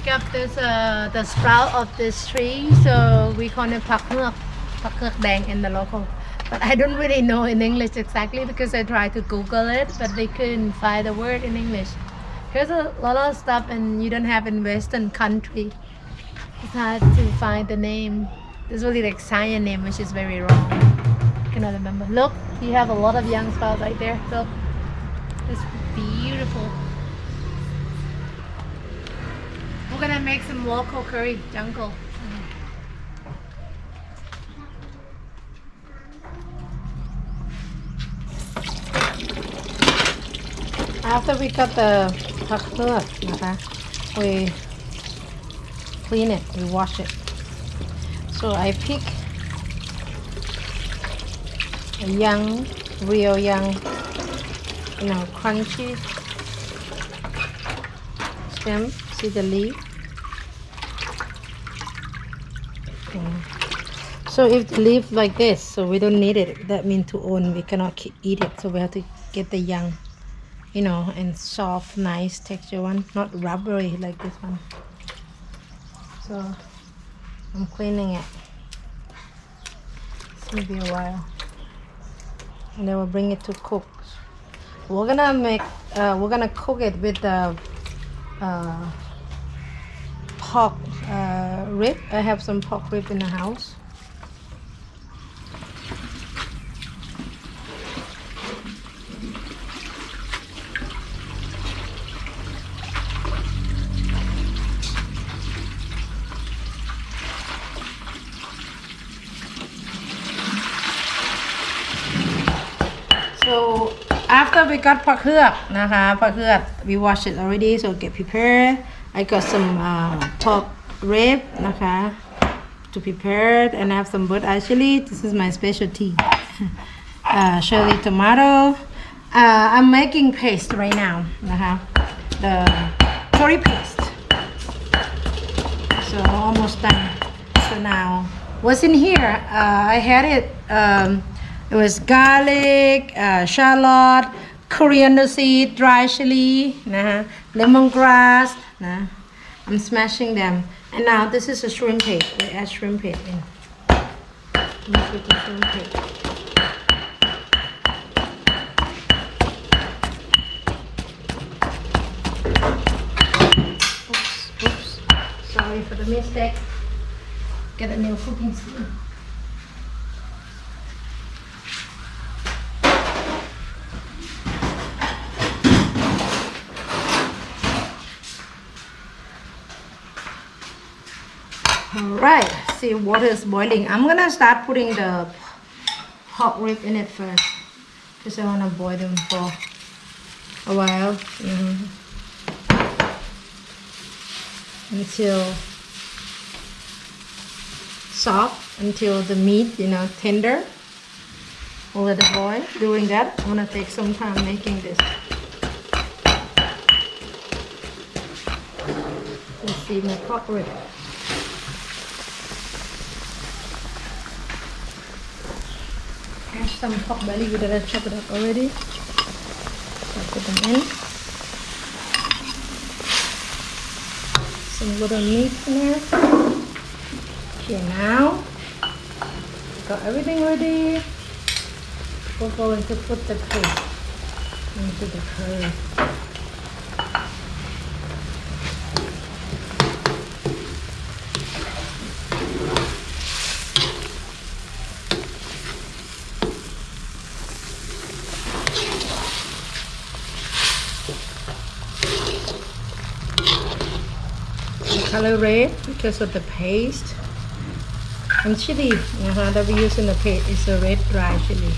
pick up this the sprout of this tree, so we call it Pak Huat Dang in the local. But I don't really know in English exactly because I tried to Google it, but they couldn't find the word in English. There's a lot of stuff and you don't have in Western country. It's hard to find the name. There's really like science name, which is very wrong. I cannot remember. Look, you have a lot of young sprouts right there. Look, it's beautiful. We're gonna make some local curry, jungle. After we cut the Pak Huat, we clean it, we wash it. So I pick a young, real young, crunchy stem. See the leaf? Okay. So if the leaf like this, so we don't need it. That means to own, we cannot eat it. So we have to get the young, and soft, nice texture one, not rubbery like this one. So I'm cleaning it. It's gonna be a while, and then we'll bring it to cook. We're gonna cook it with the pork rib. I have some pork rib in the house. So after we got Pak Huat, Pak Huat, we washed it already, so get prepared. I got some pork rib, to prepare, and I have some broth. Actually, this is my specialty. Cherry tomato. I'm making paste right now, the curry paste. So almost done. So now, what's in here? I had it. It was garlic, shallot, coriander seed, dry chili, lemongrass. I'm smashing them. And now this is a shrimp paste. We add shrimp paste in. Mix with the shrimp paste. Oops. Sorry for the mistake. Get a new cooking spoon. Alright, see, water is boiling. I'm gonna start putting the pork rib in it first because I want to boil them for a while until soft, until the meat, tender. We'll let it boil. During that, I'm gonna take some time making this. Let's see my pork rib. Some pork belly that I chopped it up already. So I put them in. Some little meat in there. Okay, now got everything ready. We're going to put the paste into the curry. Color red because of the paste, and chili that we use in the paste is a red dry chili.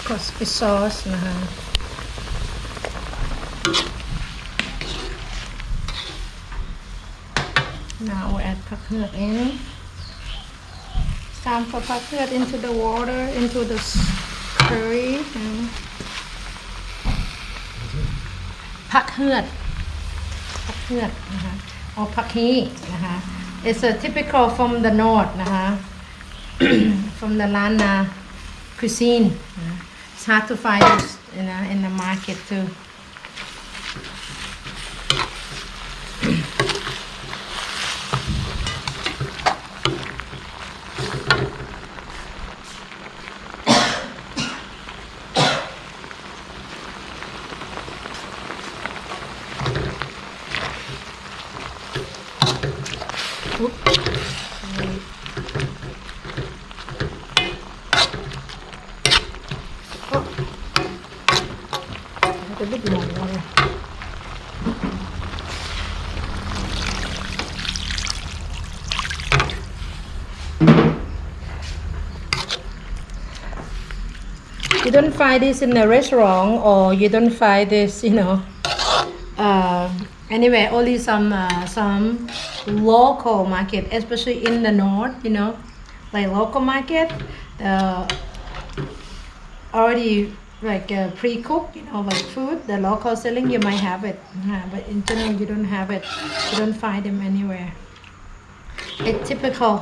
Crispy sauce Now we'll add Pak Huat in. time for Pak Huat into the water, into the curry. Pak Huat นะคะ or Pak Hee นะคะ It's a typical from the north นะคะ from the Lanna cuisine. It's hard to find this in the market too. A bit more water. You don't find this in a restaurant, or you don't find this, anyway, only some local market, especially in the north, like local market, already like pre-cooked, like food, the local selling, you might have it, but in general you don't have it. You don't find them anywhere. It's typical,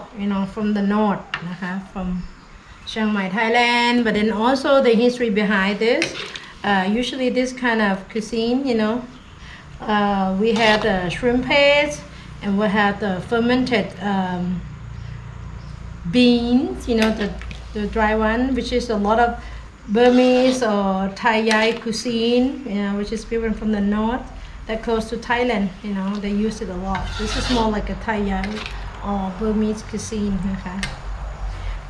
from the north, from Chiang Mai, Thailand. But then also the history behind this. Usually this kind of cuisine, we have the shrimp paste, and we have the fermented beans, the dry one, which is a lot of Burmese or Thai cuisine, which is different from the north, that close to Thailand. They use it a lot. This is more like a Thai or Burmese cuisine.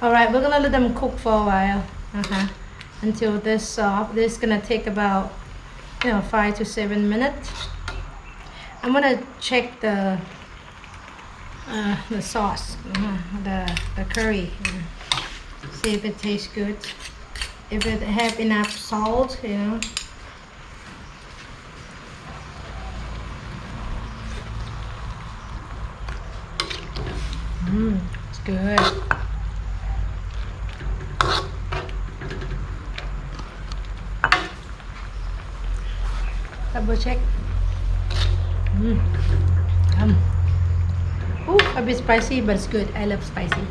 Alright, we're gonna let them cook for a while, until they're soft. This is gonna take about 5 to 7 minutes. I'm gonna check the sauce, the curry, see if it tastes good, if it have enough salt, It's good. Double check. A bit spicy, but it's good. I love spicy.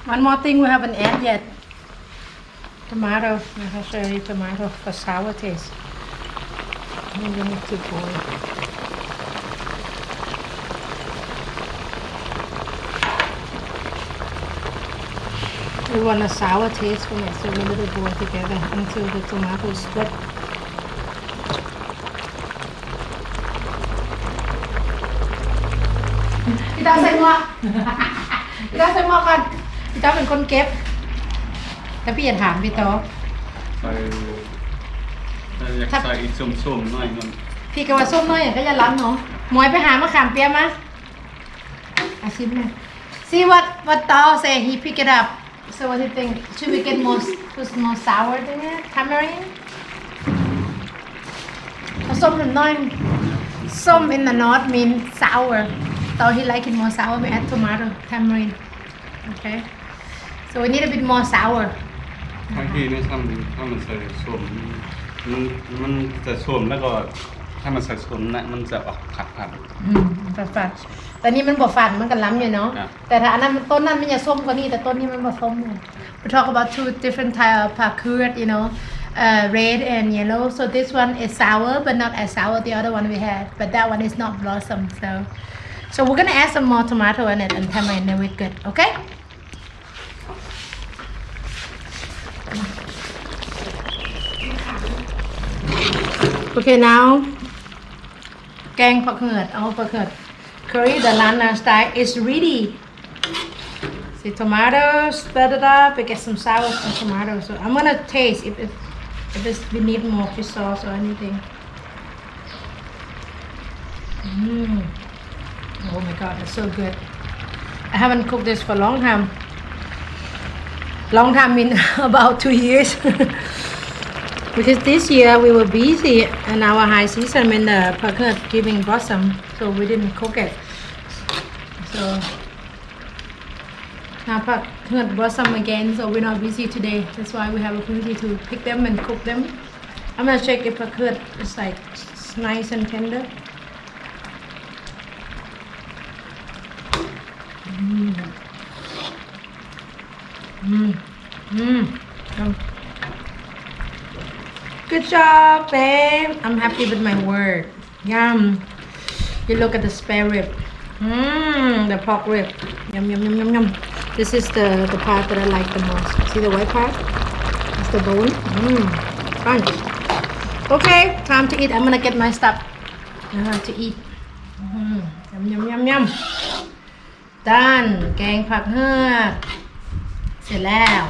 One more thing we haven't added yet. Tomato. I'll show you tomato for sour taste. We need to boil. We want a sour taste from it, so we let it boil together until the tomato is split.พี่ต้าใส่หม้อ พี่ต้าใส่หม้อก่อนพี่ต้าเป็นคนเก็บแต่พี่อย่าถามพี่ต้าใส่อยากใส่อีกส้มๆหน่อยนึงพี่ก็ว่าส้มน้อยก็จะล้ำเนาะหมวยไปหามะขามเปียกมาอาชิมเลย See what Tao say he pick it up so what do you think should we get more sour than it tamarind ส้มหนึ่งน้อยส้ม in the north mean sour Tao he like it more sour we add tomato tamarind okay so we need a bit more sour บางทีนี่ถ้ามันใส่ส้มมันจะส้มแล้วก็ถ้ามันใส่ส้มนะมันจะออกผัดฝาดแต่นี่มันบ่ฝาดมันกันล้ำอยู่เนาะแต่ถ้าอันนั้นต้นนั้นมันจะส้มกว่านี้แต่ต้นนี้มันบ่ส้มเลย we talk about two different type of Pak Huat, red and yellow. So this one is sour, but not as sour the other one we had. But that one is not blossom. So we're gonna add some more tomato in it and tamarind, then we're good. Okay? Okay, now Gang Pak Huat, Pak Huat Curry, the Lanna Style is ready. See tomatoes, we get some sour from tomatoes. So I'm gonna taste if we need more fish sauce or anything. Oh my god, it's so good. I haven't cooked this for a long time. Long time mean about 2 years. Because this year we were busy in our high season when the Pak Huat giving blossom, so we didn't cook it. So now Pak Huat blossom again, so we're not busy today. That's why we have opportunity to pick them and cook them. I'm gonna check if Pak Huat is like nice and tender. Good job, babe. I'm happy with my work. Yum. You look at the spare rib. The pork rib. Yum, yum, yum, yum, yum. This is the part that I like the most. See the white part? It's the bone. Crunch. Okay, time to eat. I'm gonna get my stuff to eat. Yum, yum, yum, yum. Done. แกงผักเหือกเสร็จแล้ว